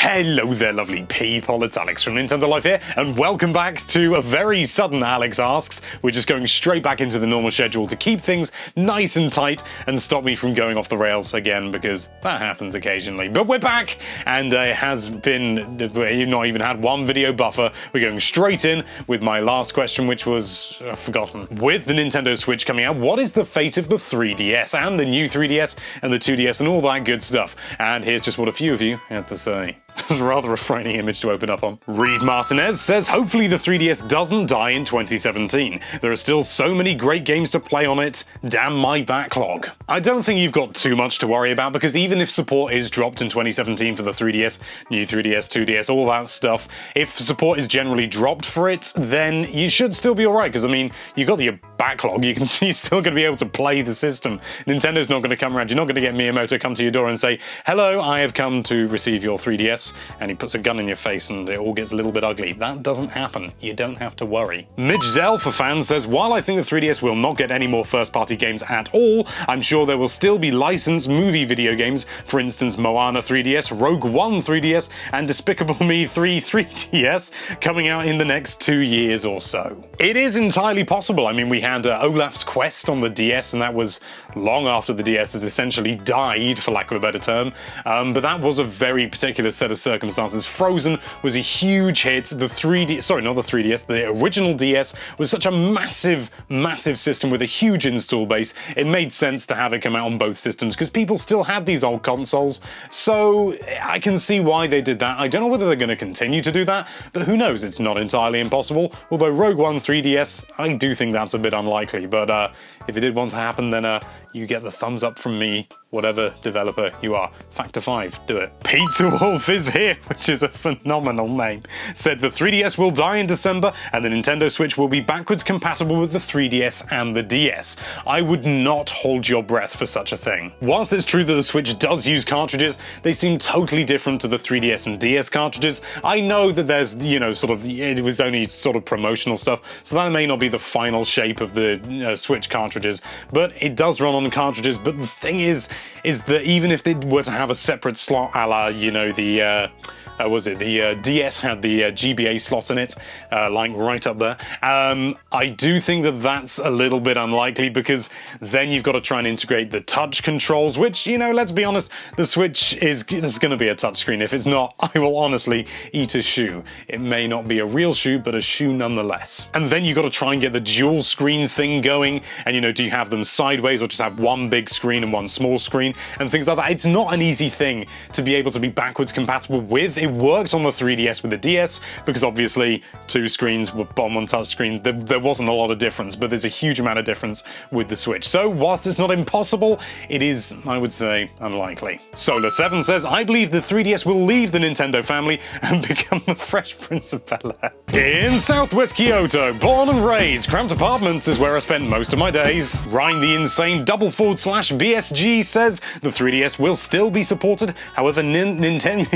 Hello there, lovely people. It's Alex from Nintendo Life here, and welcome back to a very sudden Alex Asks. We're just going straight back into the normal schedule to keep things nice and tight and stop me from going off the rails again, because that happens occasionally. But we're back, and it has been, you've not even had one video buffer. We're going straight in with my last question, which was forgotten. With the Nintendo Switch coming out, what is the fate of the 3DS and the new 3DS and the 2DS and all that good stuff? And here's just what a few of you had to say. It's rather a frightening image to open up on. Reed Martinez says, hopefully the 3DS doesn't die in 2017. There are still so many great games to play on it. Damn my backlog. I don't think you've got too much to worry about, because even if support is dropped in 2017 for the 3DS, new 3DS, 2DS, all that stuff, if support is generally dropped for it, then you should still be alright, because I mean, you've got your backlog, you can see you're still going to be able to play the system. Nintendo's not going to come around, you're not going to get Miyamoto come to your door and say, hello, I have come to receive your 3DS, and he puts a gun in your face and it all gets a little bit ugly. That doesn't happen. You don't have to worry. Midge Zell for fans says, while I think the 3DS will not get any more first-party games at all, I'm sure there will still be licensed movie video games, for instance Moana 3DS, Rogue One 3DS, and Despicable Me 3 3DS, coming out in the next 2 years or so. It is entirely possible. I mean, we had Olaf's Quest on the DS, and that was long after the DS has essentially died, for lack of a better term, but that was a very particular set of circumstances. Frozen was a huge hit. The 3D, sorry, not the 3DS, the original DS was such a massive, massive system with a huge install base. It made sense to have it come out on both systems because people still had these old consoles. So I can see why they did that. I don't know whether they're going to continue to do that, but who knows? It's not entirely impossible. Although Rogue One 3DS, I do think that's a bit unlikely. But if it did want to happen, then you get the thumbs up from me, whatever developer you are. Factor 5, do it. Pizza Wolf is here, which is a phenomenal name. Said the 3DS will die in December and the Nintendo Switch will be backwards compatible with the 3DS and the DS. I would not hold your breath for such a thing. Whilst it's true that the Switch does use cartridges, they seem totally different to the 3DS and DS cartridges. I know that there's, you know, sort of, it was only sort of promotional stuff, so that may not be the final shape of the Switch cartridges, but it does run on cartridges. But the thing is that even if they were to have a separate slot a la, you know, the DS had the GBA slot in it, like right up there. I do think that that's a little bit unlikely, because then you've got to try and integrate the touch controls, which, you know, let's be honest, the Switch is, there's going to be a touchscreen. If it's not, I will honestly eat a shoe. It may not be a real shoe, but a shoe nonetheless. And then you've got to try and get the dual screen thing going, and, you know, do you have them sideways or just have one big screen and one small screen and things like that. It's not an easy thing to be able to be backwards compatible with. It works on the 3DS with the DS, because obviously two screens were on one touchscreen. There wasn't a lot of difference, but there's a huge amount of difference with the Switch. So whilst it's not impossible, it is, I would say, unlikely. Solar7 says, I believe the 3DS will leave the Nintendo family and become the Fresh Prince of Bel-Air. In Southwest Kyoto, born and raised, cramped apartments is where I spend most of my days. Ryan the Insane /BSG says the 3DS will still be supported, however Nintendo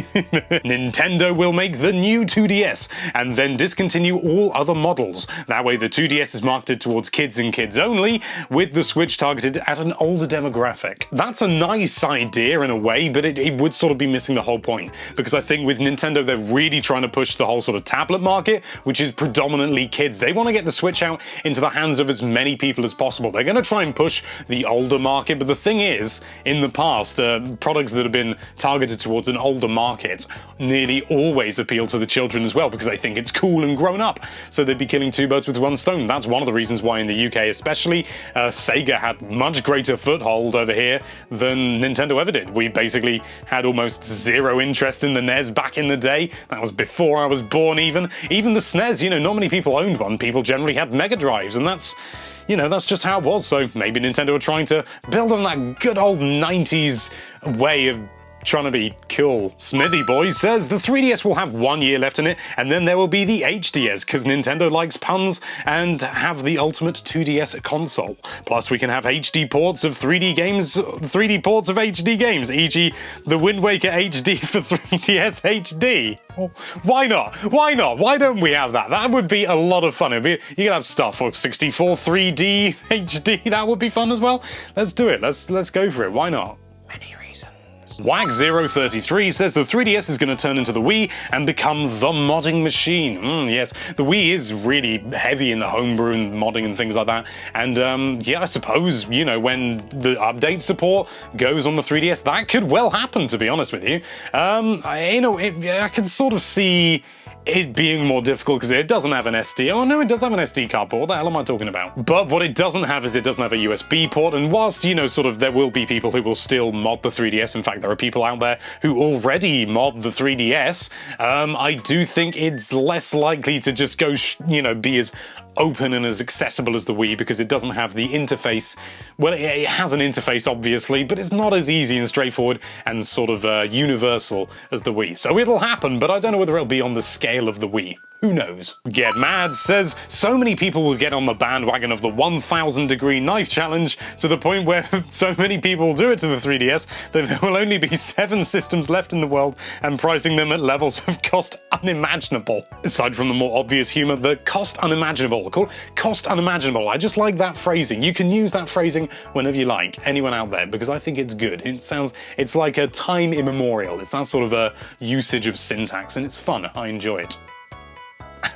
will make the new 2DS and then discontinue all other models. That way the 2DS is marketed towards kids and kids only, with the Switch targeted at an older demographic. That's a nice idea in a way, but it would sort of be missing the whole point, because I think with Nintendo they're really trying to push the whole sort of tablet market, which is predominantly kids. They want to get the Switch out into the hands of as many people as possible. They're going to try and push the older market, but the thing is, in the past, products that have been targeted towards an older market nearly always appeal to the children as well, because they think it's cool and grown up. So they'd be killing two birds with one stone. That's one of the reasons why in the UK especially, Sega had much greater foothold over here than Nintendo ever did. We basically had almost zero interest in the NES back in the day. That was before I was born even. Even the SNES, you know, not many people owned one. People generally had Mega Drives, and that's, you know, that's just how it was. So maybe Nintendo were trying to build on that good old 90s way of trying to be cool. Smithy Boy says the 3DS will have 1 year left in it, and then there will be the HDS, because Nintendo likes puns, and have the ultimate 2DS console. Plus we can have HD ports of 3D games, 3D ports of HD games, e.g. the Wind Waker HD for 3DS HD. Why not? Why not? Why don't we have that? That would be a lot of fun. You could have Star Fox 64 3D HD. That would be fun as well. Let's do it. Let's go for it. Why not? Many reasons. Wag033 says the 3DS is going to turn into the Wii and become the modding machine. Yes, the Wii is really heavy in the homebrew and modding and things like that. And yeah, I suppose, you know, when the update support goes on the 3DS, that could well happen, to be honest with you. I can sort of see it being more difficult because it doesn't have an SD. Oh no, it does have an SD card port. What the hell am I talking about? But what it doesn't have is it doesn't have a USB port, and whilst, you know, sort of there will be people who will still mod the 3DS, in fact there are people out there who already mod the 3DS, I do think it's less likely to just go, be as open and as accessible as the Wii, because it doesn't have the interface. Well, it has an interface obviously, but it's not as easy and straightforward and sort of universal as the Wii. So it'll happen, but I don't know whether it'll be on the scale of the Wii. Who knows? Get Mad says, so many people will get on the bandwagon of the 1000 degree knife challenge to the point where so many people do it to the 3DS that there will only be 7 systems left in the world and pricing them at levels of cost unimaginable. Aside from the more obvious humor, the cost unimaginable. Cost unimaginable. I just like that phrasing. You can use that phrasing whenever you like, anyone out there, because I think it's good. It's like a time immemorial. It's that sort of a usage of syntax, and it's fun. I enjoy it.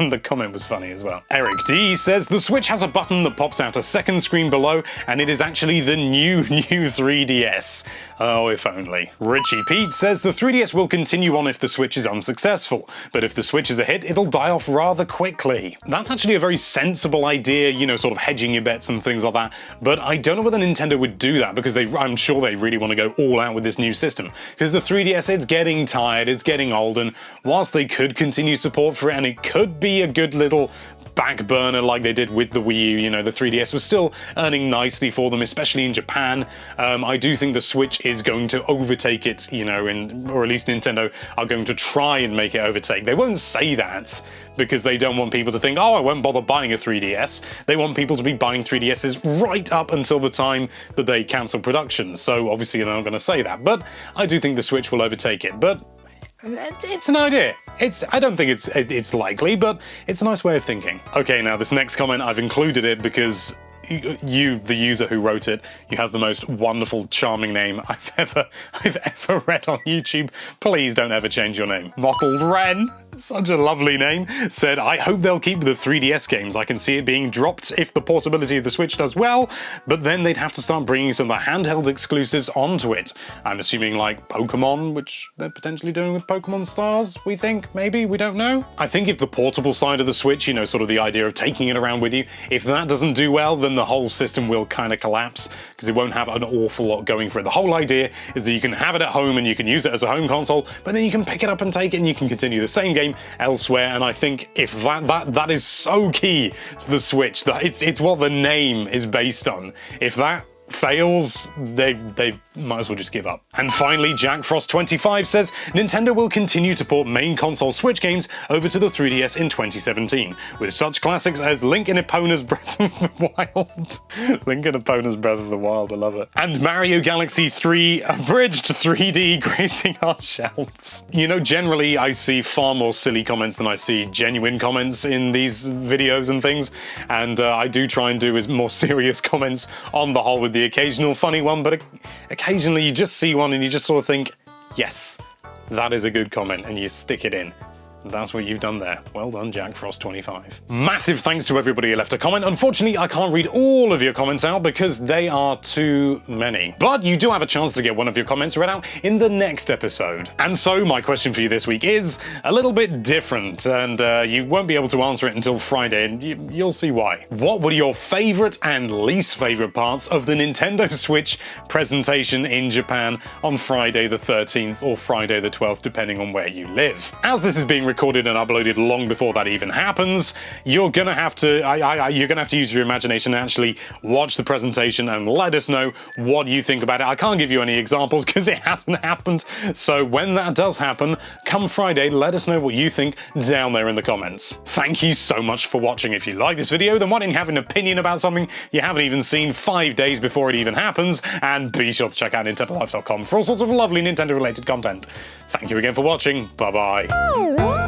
And the comment was funny as well. Eric D says, the Switch has a button that pops out a second screen below, and it is actually the new 3DS. Oh, if only. Richie Pete says, the 3DS will continue on if the Switch is unsuccessful, but if the Switch is a hit, it'll die off rather quickly. That's actually a very sensible idea, you know, sort of hedging your bets and things like that, but I don't know whether Nintendo would do that, because I'm sure they really want to go all out with this new system. Because the 3DS, it's getting tired, it's getting old, and whilst they could continue support for it, and it could be a good little back burner like they did with the Wii U, you know, the 3DS was still earning nicely for them, especially in Japan. I do think the Switch is going to overtake it, you know, or at least Nintendo are going to try and make it overtake. They won't say that because they don't want people to think, oh, I won't bother buying a 3DS. They want people to be buying 3DSs right up until the time that they cancel production. So obviously they're not going to say that, but I do think the Switch will overtake it. But it's an idea. I don't think it's likely, but it's a nice way of thinking. Okay, now this next comment, I've included it because you, the user who wrote it, you have the most wonderful, charming name I've ever read on YouTube. Please don't ever change your name. Mottled Wren, such a lovely name, said, I hope they'll keep the 3DS games. I can see it being dropped if the portability of the Switch does well, but then they'd have to start bringing some of the handheld exclusives onto it. I'm assuming like Pokemon, which they're potentially doing with Pokemon Stars, we think, maybe, we don't know. I think if the portable side of the Switch, you know, sort of the idea of taking it around with you, if that doesn't do well, then the whole system will kind of collapse because it won't have an awful lot going for it. The whole idea is that you can have it at home and you can use it as a home console, but then you can pick it up and take it and you can continue the same game elsewhere. And I think if that is so key to the Switch, that it's what the name is based on. If that fails, they might as well just give up. And finally, Jack Frost 25 says, Nintendo will continue to port main console Switch games over to the 3DS in 2017, with such classics as Link and Epona's Breath of the Wild. Link and Epona's Breath of the Wild, I love it. And Mario Galaxy 3 Abridged 3D gracing our shelves. You know, generally I see far more silly comments than I see genuine comments in these videos and things, and I do try and do more serious comments on the whole, with the occasional funny one, but occasionally you just see one and you just sort of think, yes, that is a good comment, and you stick it in. That's what you've done there. Well done, Jack Frost 25. Massive thanks to everybody who left a comment. Unfortunately, I can't read all of your comments out because they are too many. But you do have a chance to get one of your comments read out in the next episode. And so my question for you this week is a little bit different, and you won't be able to answer it until Friday, and you'll see why. What were your favorite and least favorite parts of the Nintendo Switch presentation in Japan on Friday the 13th or Friday the 12th, depending on where you live? As this is being recorded and uploaded long before that even happens, you're gonna have to use your imagination and actually watch the presentation and let us know what you think about it. I can't give you any examples because it hasn't happened, so when that does happen, come Friday, let us know what you think down there in the comments. Thank you so much for watching. If you like this video, then why don't you have an opinion about something you haven't even seen 5 days before it even happens, and be sure to check out NintendoLife.com for all sorts of lovely Nintendo related content. Thank you again for watching. Bye bye.